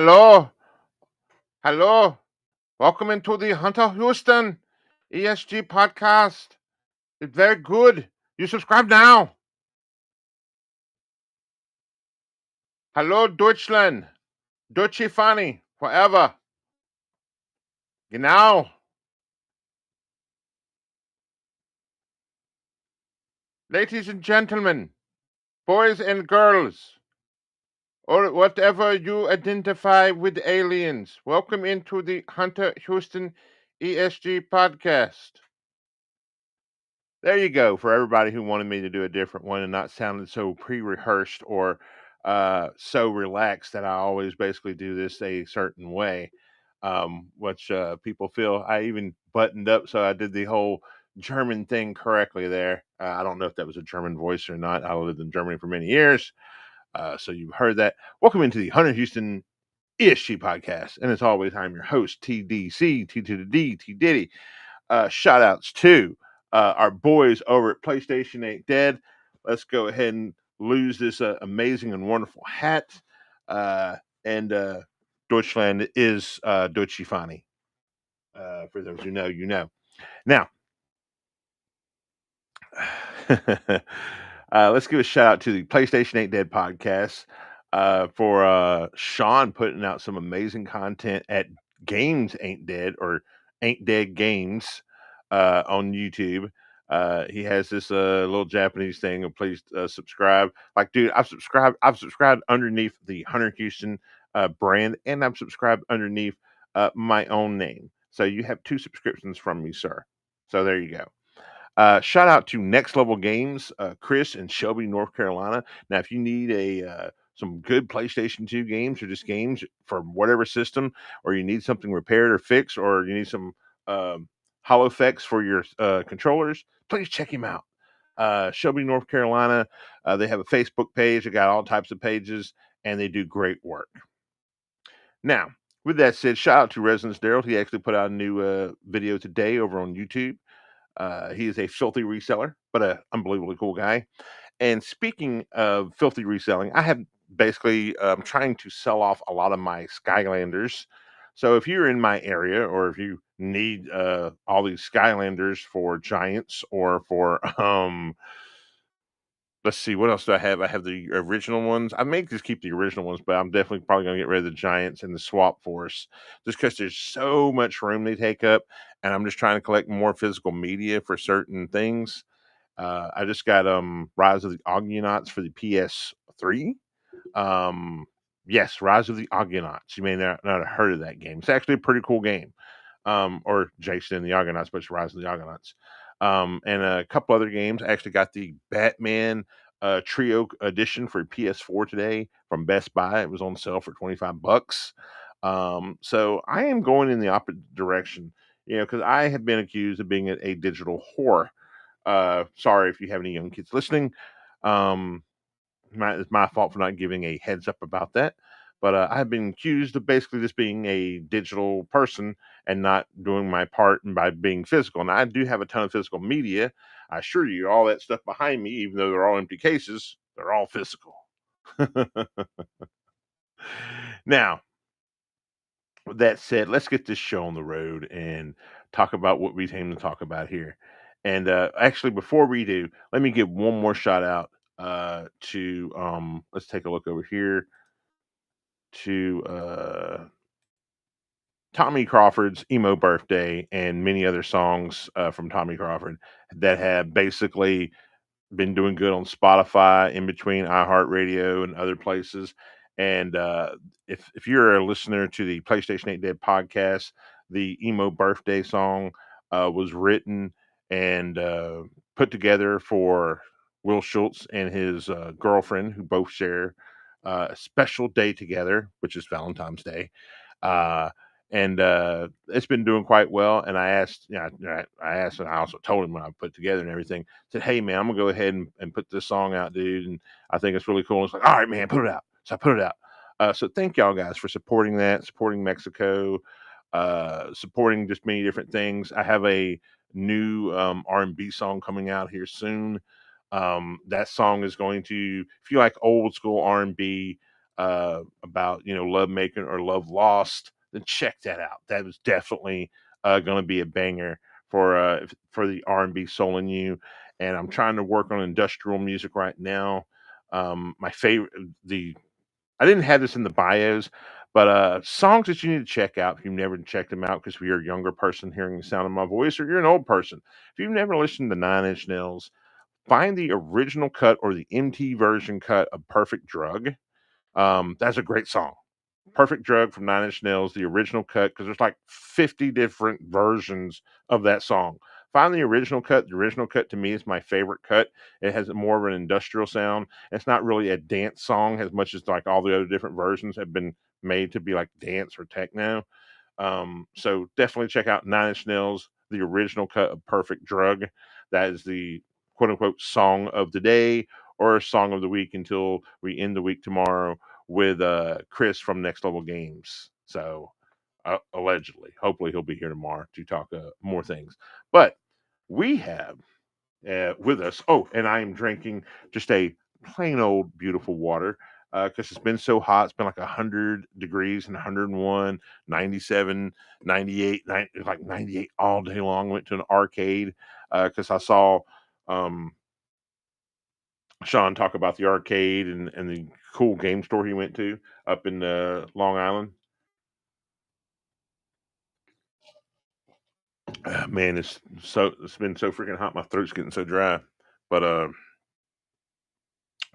Hello, hello. Welcome into the Hunter Houston ESG podcast. It's very good. You subscribe now. Hello, Deutschland. Deutsche Funny forever. Genau. Ladies and gentlemen, boys and girls, or whatever you identify with aliens, welcome into the Hunter Houston ESG podcast. There you go for everybody who wanted me to do a different one and not sounding so pre-rehearsed or so relaxed that I always basically do this a certain way, which people feel I even buttoned up, so I did the whole German thing correctly there. I don't know if that was a German voice or not. I lived in Germany for many years, so you've heard that. Welcome into the Hunter Houston ESG podcast, and as always, I'm your host TDC T to the D T Diddy. Shout outs to our boys over at PlayStation Ain't Dead. Let's go ahead and lose this amazing and wonderful hat. And Deutschland is Deutsche Fani. For those who know, you know. Now, let's give a shout out to the PlayStation Ain't Dead podcast for Sean putting out some amazing content at Games Ain't Dead or Ain't Dead Games on YouTube. He has this little Japanese thing. Please subscribe. Like, dude, I've subscribed. I've subscribed underneath the Hunter Houston brand, and I've subscribed underneath my own name. So you have 2 subscriptions from me, sir. So there you go. Shout out to Next Level Games, Chris in Shelby, North Carolina. Now, if you need a some good PlayStation 2 games or just games for whatever system, or you need something repaired or fixed, or you need some hollow effects for your controllers, please check him out. Shelby, North Carolina. They have a Facebook page. They got all types of pages, and they do great work. Now, with that said, shout out to Resonance Daryl. He actually put out a new video today over on YouTube. He is a filthy reseller, but an unbelievably cool guy. And speaking of filthy reselling, I have basically trying to sell off a lot of my Skylanders. So if you're in my area, or if you need all these Skylanders for Giants or for let's see, what else do I have? I have the original ones. I may just keep the original ones, but I'm definitely probably going to get rid of the Giants and the Swap Force just because there's so much room they take up. And I'm just trying to collect more physical media for certain things. I just got Rise of the Argonauts for the PS3. Um, yes, Rise of the Argonauts. You may not have heard of that game. It's actually a pretty cool game. Or Jason and the Argonauts, but it's Rise of the Argonauts. And a couple other games. I actually got the Batman Trio edition for PS4 today from Best Buy. It was on sale for $25. So I am going in the opposite direction, because I have been accused of being a digital whore. Sorry if you have any young kids listening. It's my fault for not giving a heads up about that. But I've been accused of basically just being a digital person and not doing my part by being physical. And I do have a ton of physical media. I assure you, all that stuff behind me, even though they're all empty cases, they're all physical. Now, with that said, let's get this show on the road and talk about what we came to talk about here. And actually, before we do, let me give one more shout out to let's take a look over here to Tommy Crawford's Emo Birthday and many other songs from Tommy Crawford that have basically been doing good on Spotify, in between iHeartRadio and other places. And if you're a listener to the PlayStation 8 Dead podcast, the Emo Birthday song was written and put together for Will Schultz and his girlfriend, who both share a special day together, which is Valentine's Day. Uh, and it's been doing quite well. And I asked, I asked, and I also told him when I put together and everything, said, "Hey man, I'm gonna go ahead and put this song out, dude, and I think it's really cool." And it's like, "All right, man, put it out." So I put it out. So thank y'all guys for supporting that, supporting Mexico, supporting just many different things. I have a new R&B song coming out here soon. That song is going to, if you like old school R&B, about love making or love lost, then check that out. That was definitely going to be a banger for the R&B soul in you. And I'm trying to work on industrial music right now. My favorite the I didn't have this in the bios, but songs that you need to check out if you've never checked them out, because if you're a younger person hearing the sound of my voice, or you're an old person, if you've never listened to Nine Inch Nails, find the original cut or the MT version cut of Perfect Drug. That's a great song. Perfect Drug from Nine Inch Nails, the original cut, because there's like 50 different versions of that song. Find the original cut. The original cut to me is my favorite cut. It has more of an industrial sound. It's not really a dance song as much as like all the other different versions have been made to be like dance or techno. So definitely check out Nine Inch Nails, the original cut of Perfect Drug. That is the quote unquote song of the day or song of the week until we end the week tomorrow with Chris from Next Level Games. So allegedly, hopefully he'll be here tomorrow to talk more things. But we have with us. Oh, and I am drinking just a plain old beautiful water because it's been so hot. It's been like 100 degrees and 101, 97, 98, like 98 all day long. Went to an arcade because I saw um, Sean talk about the arcade and the cool game store he went to up in Long Island. Man, it's been so freaking hot. My throat's getting so dry. But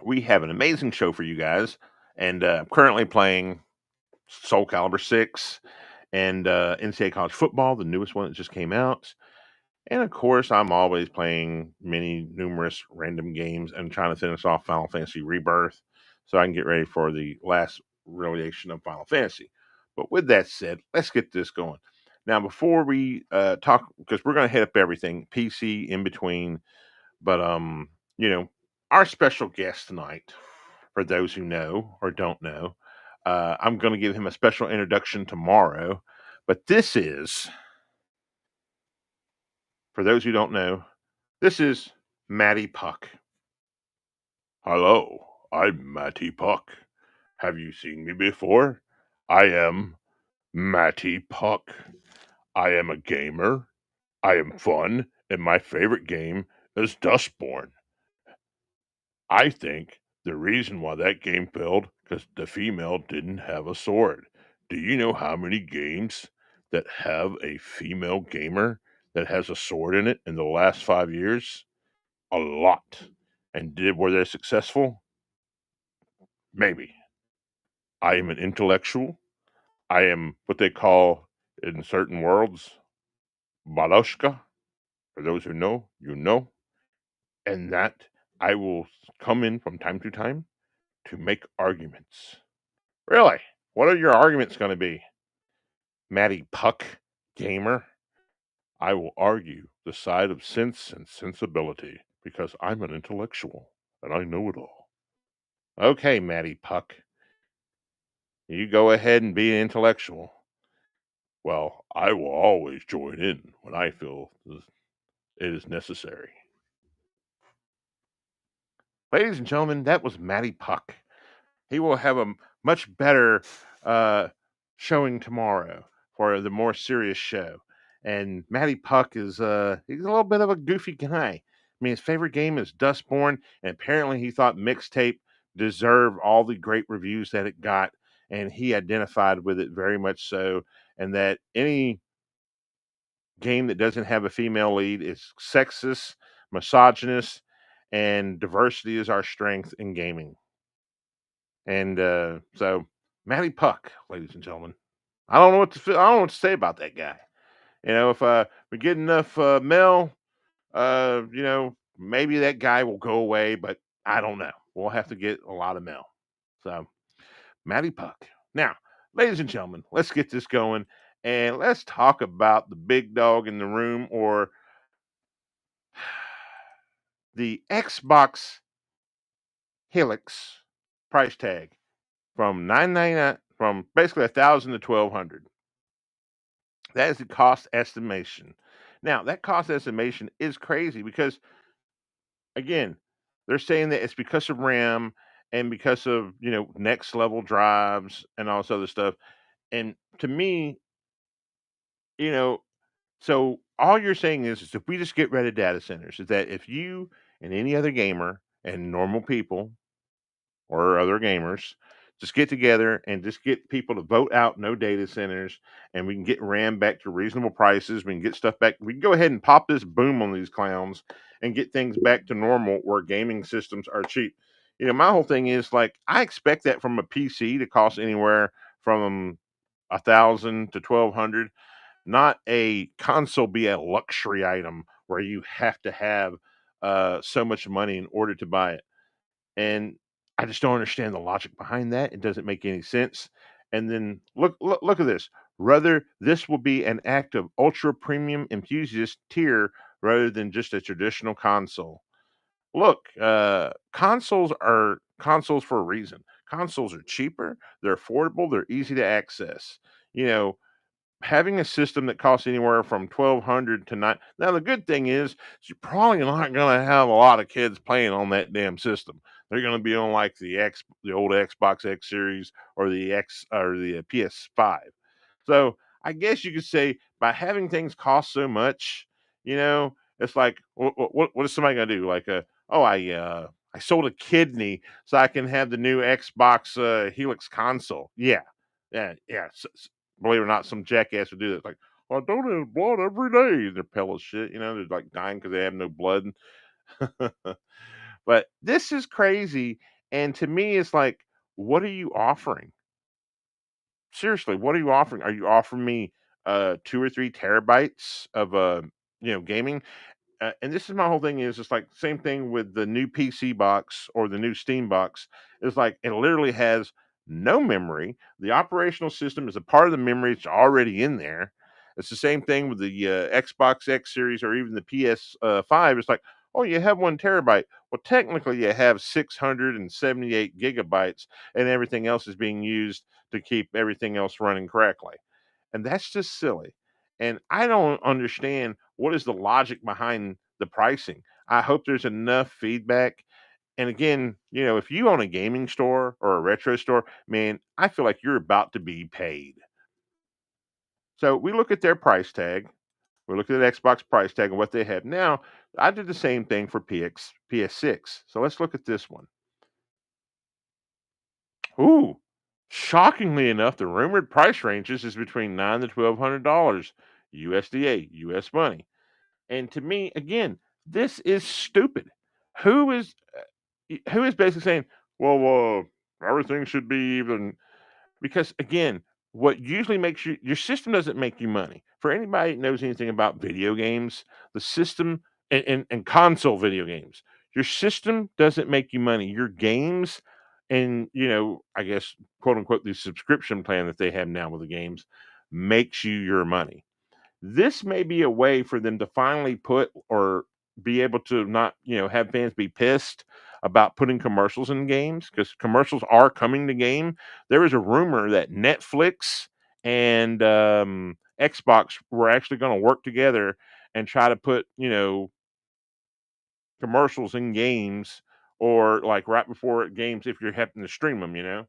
we have an amazing show for you guys, and I'm currently playing Soul Calibur 6 and NCAA College Football, the newest one that just came out. And of course, I'm always playing many numerous random games and trying to finish off Final Fantasy Rebirth so I can get ready for the last relation of Final Fantasy. But with that said, let's get this going. Now, before we talk, because we're going to hit up everything PC in between, but you know, our special guest tonight, for those who know or don't know, I'm going to give him a special introduction tomorrow. But this is, for those who don't know, this is Matty Puck. Hello, I'm Matty Puck. Have you seen me before? I am Matty Puck. I am a gamer. I am fun, and my favorite game is Dustborn. I think the reason why that game failed because the female didn't have a sword. Do you know how many games that have a female gamer that has a sword in it in the last 5 years? A lot. And were they successful? Maybe. I am an intellectual. I am what they call in certain worlds Baloshka. For those who know, you know. And that I will come in from time to time to make arguments. Really? What are your arguments going to be? Matty Puck, gamer? I will argue the side of sense and sensibility because I'm an intellectual and I know it all. Okay, Matty Puck, you go ahead and be an intellectual. Well, I will always join in when I feel it is necessary. Ladies and gentlemen, that was Matty Puck. He will have a much better uh, showing tomorrow for the more serious show. And Matty Puck is he's a little bit of a goofy guy. I mean, his favorite game is Dustborn, and apparently he thought Mixtape deserved all the great reviews that it got, and he identified with it very much so. And that any game that doesn't have a female lead is sexist, misogynist, and diversity is our strength in gaming. And so, Matty Puck, ladies and gentlemen, I don't know what to say about that guy. If we get enough mail, maybe that guy will go away, but I don't know. We'll have to get a lot of mail. So, Matty Puck. Now, ladies and gentlemen, let's get this going and let's talk about the big dog in the room, or the Xbox Helix price tag from 999, from basically 1,000 to 1,200. That is the cost estimation. Now, that cost estimation is crazy because, again, they're saying that it's because of RAM and because of next level drives and all this other stuff. And to me, you know, so all you're saying is if we just get rid of data centers, is that if you and any other gamer and normal people or other gamers just get together and just get people to vote out no data centers, and we can get RAM back to reasonable prices. We can get stuff back. We can go ahead and pop this boom on these clowns and get things back to normal where gaming systems are cheap. My whole thing is like I expect that from a PC to cost anywhere from 1,000 to 1,200, not a console be a luxury item where you have to have so much money in order to buy it. And I just don't understand the logic behind that. It doesn't make any sense. And then look at this. Rather, this will be an act of ultra premium enthusiast tier rather than just a traditional console. Look, consoles are consoles for a reason. Consoles are cheaper, they're affordable, they're easy to access. You know, Having a system that costs anywhere from 1,200 to 9. Now the good thing is you're probably not gonna have a lot of kids playing on that damn system. They're gonna be on, like, the old Xbox X series or the X or the PS5. So, I guess you could say by having things cost so much, it's like, what is somebody gonna do? Like, "Oh, I sold a kidney so I can have the new Xbox, Helix console." Yeah. Yeah, yeah, believe it or not, some jackass would do that. Like, I donate blood every day. They're pale as shit, they're like dying because they have no blood. But this is crazy. And to me, it's like, what are you offering? Seriously, what are you offering? Are you offering me 2 or 3 terabytes of gaming? And this is my whole thing is it's like same thing with the new PC box or the new Steam box. It's like it literally has no memory. The operational system is a part of the memory. It's already in there. It's the same thing with the Xbox X series or even the PS5. It's like, oh, you have 1 terabyte. Well, technically, you have 678 gigabytes, and everything else is being used to keep everything else running correctly. And that's just silly. And I don't understand what is the logic behind the pricing. I hope there's enough feedback. And again, if you own a gaming store or a retro store, man, I feel like you're about to be paid. So we look at their price tag. We look at the Xbox price tag and what they have now. I did the same thing for PS6. So let's look at this one. Ooh, shockingly enough, the rumored price ranges is between $900 to $1,200 USDA, US money. And to me, again, this is stupid. Who is who is basically saying, well, everything should be even? Because again, what usually makes your system doesn't make you money. For anybody that knows anything about video games, the system and console video games, your system doesn't make you money. Your games and I guess quote unquote the subscription plan that they have now with the games makes you your money. This may be a way for them to finally put or be able to not, have fans be pissed about putting commercials in games because commercials are coming to game. There is a rumor that Netflix and Xbox were actually going to work together and try to put, commercials in games or like right before games if you're having to stream them.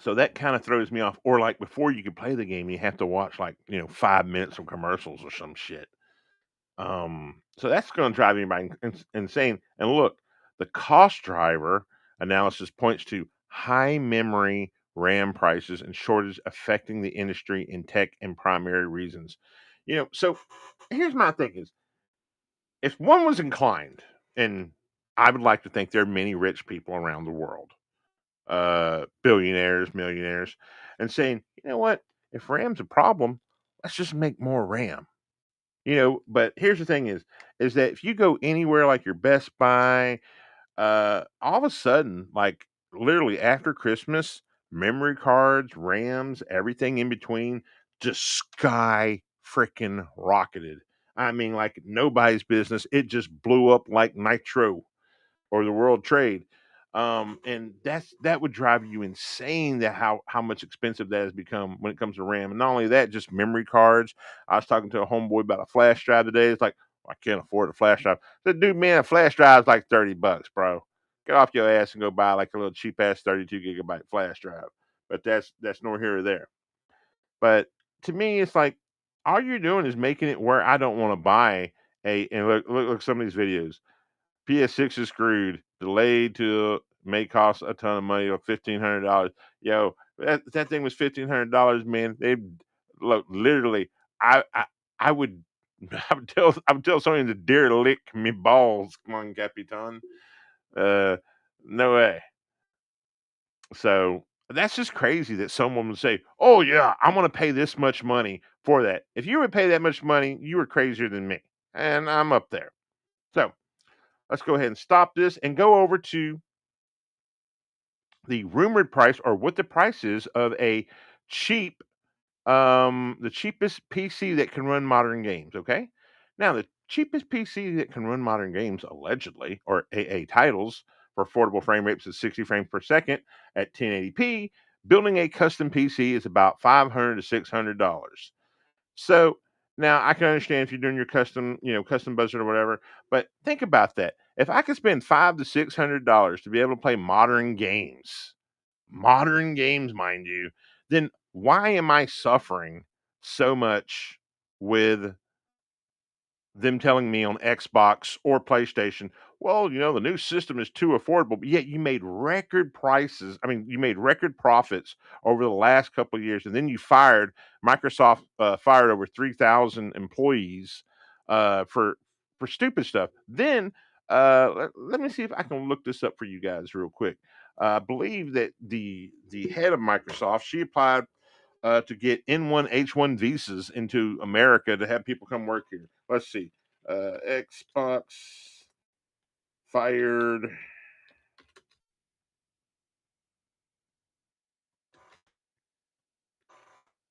So that kind of throws me off. Or like before you can play the game, you have to watch like, 5 minutes of commercials or some shit. So that's going to drive anybody insane. And look, the cost driver analysis points to high memory RAM prices and shortage affecting the industry in tech and primary reasons. So here's my thing is if one was inclined, and I would like to think there are many rich people around the world, billionaires, millionaires, and saying, you know what, if RAM's a problem, let's just make more RAM. But here's the thing is that if you go anywhere like your Best Buy, all of a sudden, like literally after Christmas, memory cards, RAMs, everything in between just sky freaking rocketed. I mean, like nobody's business. It just blew up like nitro or the world trade. And that would drive you insane that how much expensive that has become when it comes to RAM. And not only that, just memory cards. I was talking to a homeboy about a flash drive today. It's like, I can't afford a flash drive. The dude, man, a flash drive's like $30, bro. Get off your ass and go buy like a little cheap ass 32 gigabyte flash drive. But that's nor here or there. But to me, it's like all you're doing is making it where I don't want to buy a. And look some of these videos. PS6 is screwed. Delayed to may cost a ton of money or $1,500. Yo, that thing was $1,500, man. They look literally. I I would I would tell somebody to dare lick me balls. Come on, Capitan. Uh, no way. So that's just crazy that someone would say, "Oh yeah, I'm going to pay this much money for that." If you would pay that much money, you were crazier than me, and I'm up there. So let's go ahead and stop this and go over to the rumored price or what the price is of a cheap the cheapest PC that can run modern games, okay? Now, the cheapest PC that can run modern games, allegedly, or AA titles for affordable frame rates of 60 frames per second at 1080p, building a custom PC is about $500 to $600. So now I can understand if you're doing your custom, custom budget or whatever, but think about that. If I could spend $500 to $600 to be able to play modern games, mind you, then why am I suffering so much with them telling me on Xbox or PlayStation, well, the new system is too affordable, but yet you made record prices. I mean, you made record profits over the last couple of years, and then you fired Microsoft fired over 3,000 employees for stupid stuff. Then let me see if I can look this up for you guys real quick. I believe that the head of Microsoft, she applied to get N1H1 visas into America to have people come work here. Let's see. Xbox fired.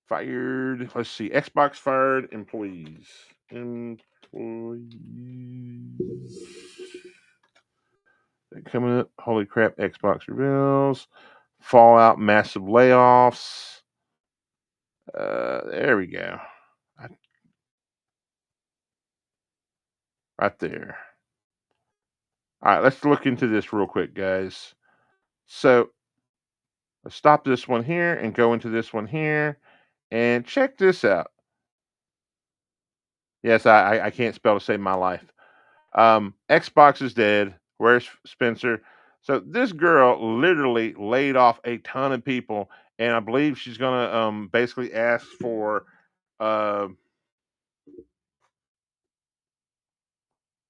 Fired. Let's see. Xbox fired employees. Employees. Coming up. Holy crap. Xbox reveals. Fallout massive layoffs. There we go. Right there. All right, let's look into this real quick, guys. So let's stop this one here and go into this one here and check this out. Yes, I can't spell to save my life. Xbox is dead. Where's Spencer? So this girl literally laid off a ton of people, and I believe she's gonna basically ask for uh,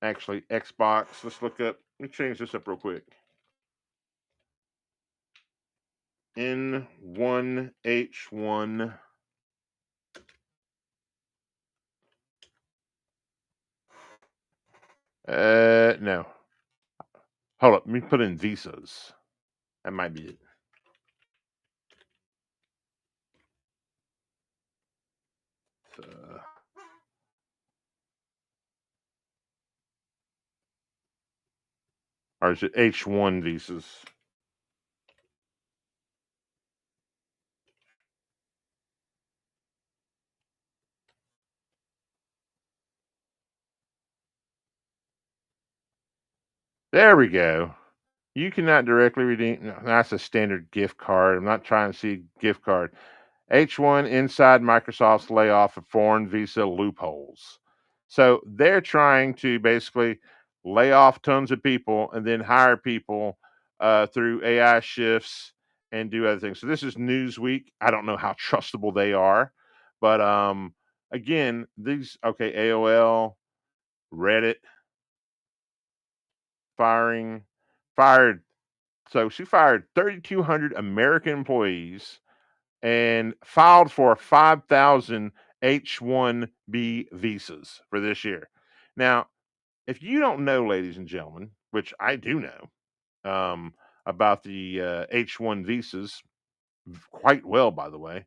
actually Xbox. Let's look up. Let me change this up real quick. N1H1. No. Hold up. Let me put in visas. That might be it. Uh, or is it H1 visas? There we go. You cannot directly redeem. No, that's a standard gift card. I'm not trying to see gift card. H1 inside Microsoft's layoff of foreign visa loopholes. So they're trying to basically lay off tons of people and then hire people through AI shifts and do other things. So this is Newsweek. I don't know how trustable they are, but again, these okay. AOL, Reddit, fired. So she fired 3,200 American employees and filed for 5,000 H-1B visas for this year. Now, if you don't know, ladies and gentlemen, which I do know about the H-1 visas quite well, by the way,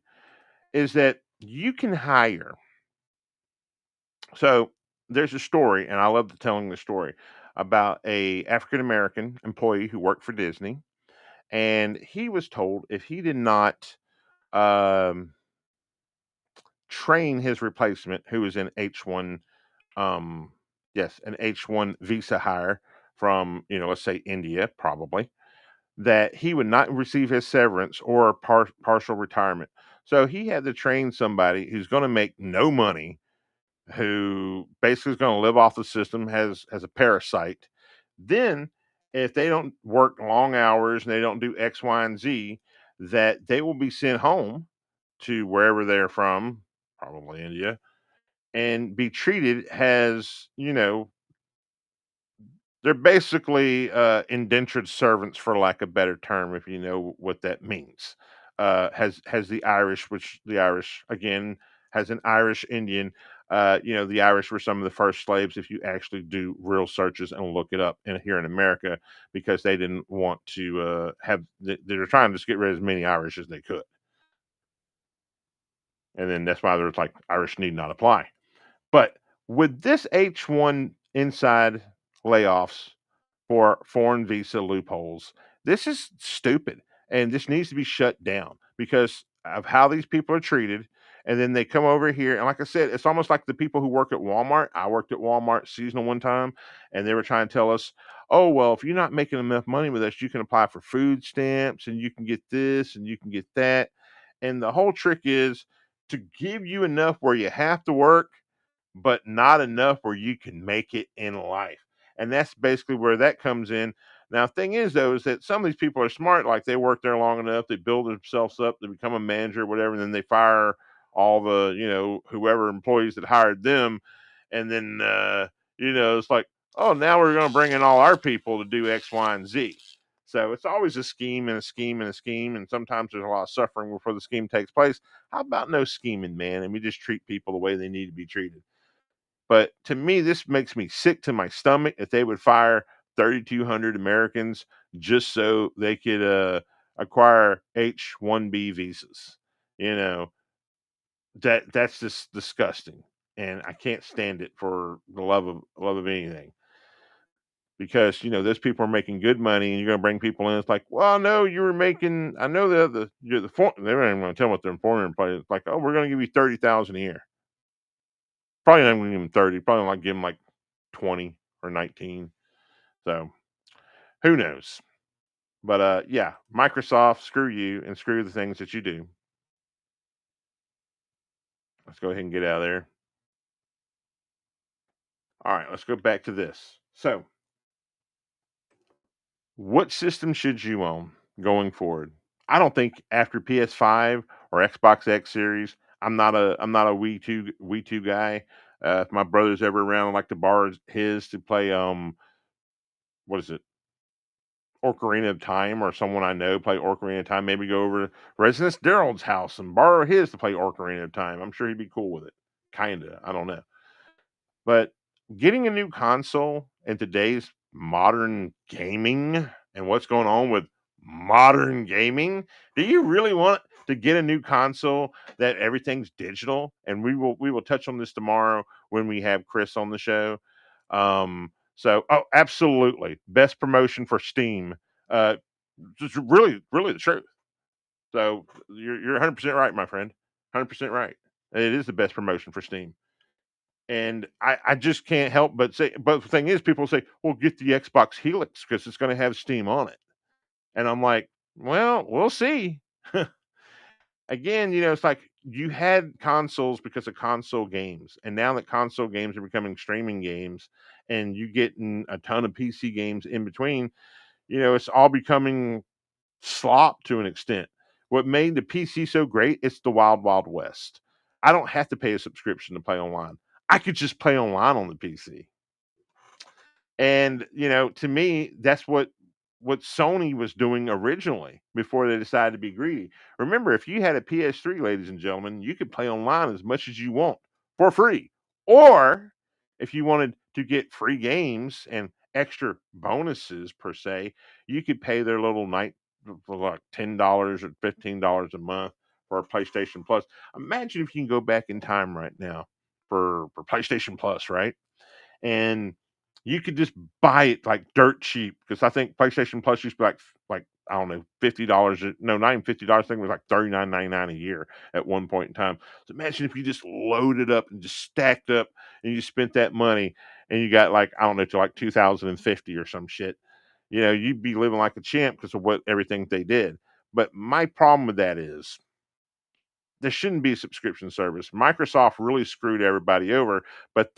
is that you can hire. So there's a story, and I love telling the story about a African American employee who worked for Disney, and he was told if he did not um, train his replacement, who was in H1, um, yes, an H-1 visa hire from, let's say India, probably, that he would not receive his severance or partial retirement. So he had to train somebody who's going to make no money, who basically is going to live off the system, has a parasite. Then, if they don't work long hours and they don't do X, Y, and Z, that they will be sent home to wherever they're from, probably India, and be treated as, they're basically indentured servants, for lack of a better term, if you know what that means. Has the Irish, which the Irish again has an Irish Indian. The Irish were some of the first slaves. If you actually do real searches and look it up, here in America, because they didn't want to they were trying to just get rid of as many Irish as they could, and then that's why there's like Irish need not apply. But with this H-1 inside layoffs for foreign visa loopholes, this is stupid, and this needs to be shut down because of how these people are treated. And then they come over here, and like I said, it's almost like the people who work at Walmart. I worked at Walmart seasonal one time, and they were trying to tell us, "Oh, well, if you're not making enough money with us, you can apply for food stamps, and you can get this, and you can get that." And the whole trick is to give you enough where you have to work, but not enough where you can make it in life. And that's basically where that comes in. Now, thing is though, is that some of these people are smart, like they work there long enough, they build themselves up, they become a manager, whatever, and then they fire all the, whoever employees that hired them. And then it's like, oh, now we're gonna bring in all our people to do X, Y, and Z. So it's always a scheme and a scheme and a scheme, and sometimes there's a lot of suffering before the scheme takes place. How about no scheming, man? And we just treat people the way they need to be treated. But to me, this makes me sick to my stomach if they would fire 3,200 Americans just so they could acquire H-1B visas. You know, that's just disgusting. And I can't stand it for the love of anything. Because those people are making good money, and you're going to bring people in. It's like, well, no, you were making. I know they don't even want to tell what their employer play. It's like, oh, we're going to give you 30,000 a year. Probably not going to give them 30. Probably like give them like 20 or 19. So who knows? But yeah, Microsoft, screw you and screw the things that you do. Let's go ahead and get out of there. All right, let's go back to this. So, what system should you own going forward? I don't think after PS5 or Xbox X Series, I'm not a Wii two guy. If my brother's ever around, I like to borrow his to play what is it, Ocarina of Time, or someone I know play Ocarina of Time. Maybe go over to Residence Daryl's house and borrow his to play Ocarina of Time. I'm sure he'd be cool with it. Kinda. I don't know. But getting a new console in today's modern gaming and what's going on with modern gaming, do you really want to get a new console that everything's digital? And we will touch on this tomorrow when we have Chris on the show. So absolutely, best promotion for Steam. Uh, just really, really the truth. So you're 100% right, my friend. 100% right. It is the best promotion for Steam. And I just can't help but say, but the thing is, people say, well, get the Xbox Helix because it's going to have Steam on it. And I'm like, well, we'll see. Again, it's like you had consoles because of console games. And now that console games are becoming streaming games and you getting a ton of PC games in between, it's all becoming slop to an extent. What made the PC so great, it's the wild, wild west. I don't have to pay a subscription to play online. I could just play online on the PC. And, to me, that's what Sony was doing originally before they decided to be greedy. Remember, if you had a PS3, ladies and gentlemen, you could play online as much as you want for free. Or if you wanted to get free games and extra bonuses per se, you could pay their little night for like $10 or $15 a month for a PlayStation Plus. Imagine if you can go back in time right now for PlayStation Plus, right? And you could just buy it like dirt cheap, because I think PlayStation Plus used to be like I don't know, $50. No, not even $50. I think it was like 39.99 a year at one point in time. So imagine if you just loaded up and just stacked up and you spent that money, and you got like, I don't know, to like 2050 or some shit, you'd be living like a champ because of what everything they did. But my problem with that is there shouldn't be a subscription service. Microsoft really screwed everybody over. But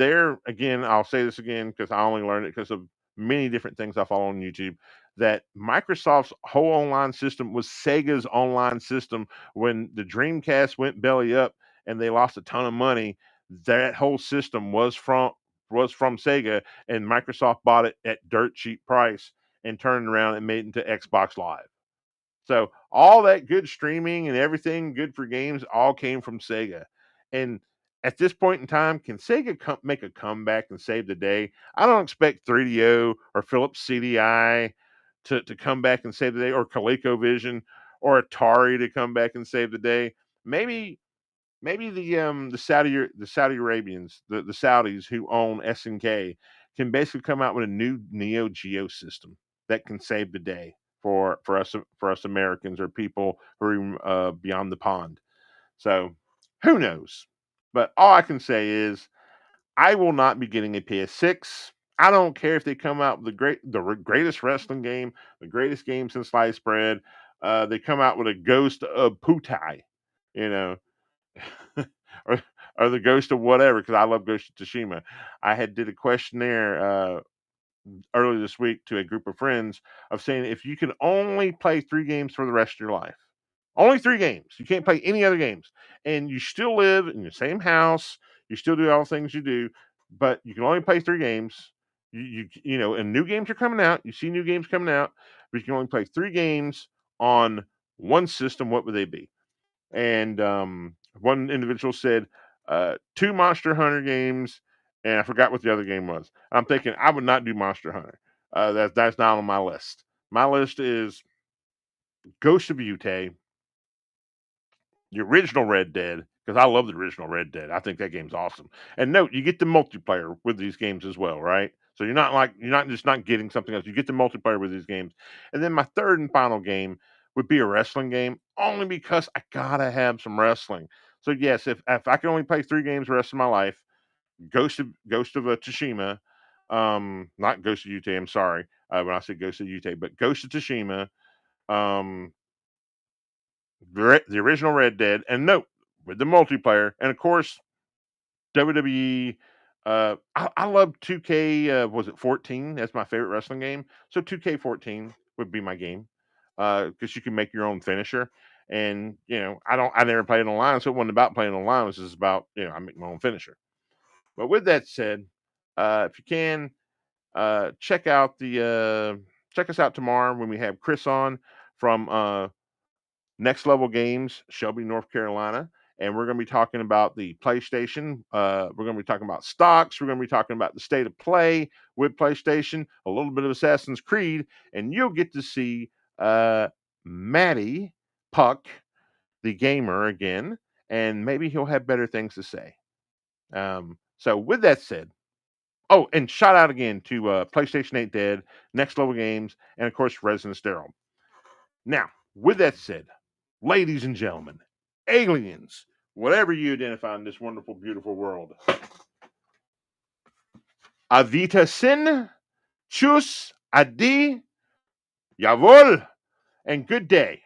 again, I'll say this again because I only learned it because of many different things I follow on YouTube, that Microsoft's whole online system was Sega's online system. When the Dreamcast went belly up and they lost a ton of money, that whole system was from Sega, and Microsoft bought it at dirt cheap price and turned around and made it into Xbox Live. So all that good streaming and everything good for games all came from Sega. And at this point in time, can Sega make a comeback and save the day? I don't expect 3DO or Philips CDI to come back and save the day, or ColecoVision or Atari to come back and save the day. Maybe the Saudi Arabians, the Saudis who own SNK, can basically come out with a new Neo Geo system that can save the day for us Americans or people who are beyond the pond. So who knows? But all I can say is I will not be getting a PS6. I don't care if they come out with greatest wrestling game, the greatest game since sliced bread. They come out with a Ghost of Putai, you know, or or the Ghost of whatever, because I love Ghost of Tsushima. I had did a questionnaire earlier this week to a group of friends of saying if you can only play 3 games for the rest of your life, only 3 games, you can't play any other games, and you still live in the same house, you still do all the things you do, but you can only play 3 games. And new games are coming out. You see new games coming out, but you can only play 3 games on one system. What would they be? And one individual said 2 Monster Hunter games, and I forgot what the other game was. I'm thinking I would not do Monster Hunter. That's not on my list. My list is Ghost of Yutei, the original Red Dead, because I love the original Red Dead. I think that game's awesome. And note, you get the multiplayer with these games as well, right? So you're not just not getting something else. You get the multiplayer with these games. And then my third and final game would be a wrestling game, only because I gotta have some wrestling. So yes, if I can only play 3 games the rest of my life, Ghost of Tsushima, not Ghost of Yutei. I'm sorry when I said Ghost of Yutei, but Ghost of Tsushima, um, the original Red Dead, and note with the multiplayer, and of course WWE. I love 2K. Was it 14? That's my favorite wrestling game. So 2K14 would be my game because you can make your own finisher. And I never played online, so it wasn't about playing online. It was just about I make my own finisher. But with that said, if you can check us out tomorrow when we have Chris on from Next Level Games, Shelby, North Carolina. And we're going to be talking about the PlayStation. We're going to be talking about stocks. We're going to be talking about the state of play with PlayStation, a little bit of Assassin's Creed, and you'll get to see Matty Puck, the gamer, again, and maybe he'll have better things to say. So, with that said, oh, and shout out again to PlayStation 8 Dead, Next Level Games, and of course, Resident Sterile. Now, with that said, ladies and gentlemen, aliens, whatever you identify in this wonderful, beautiful world, Avita Sin, Chus, Adi, Yavol, and good day.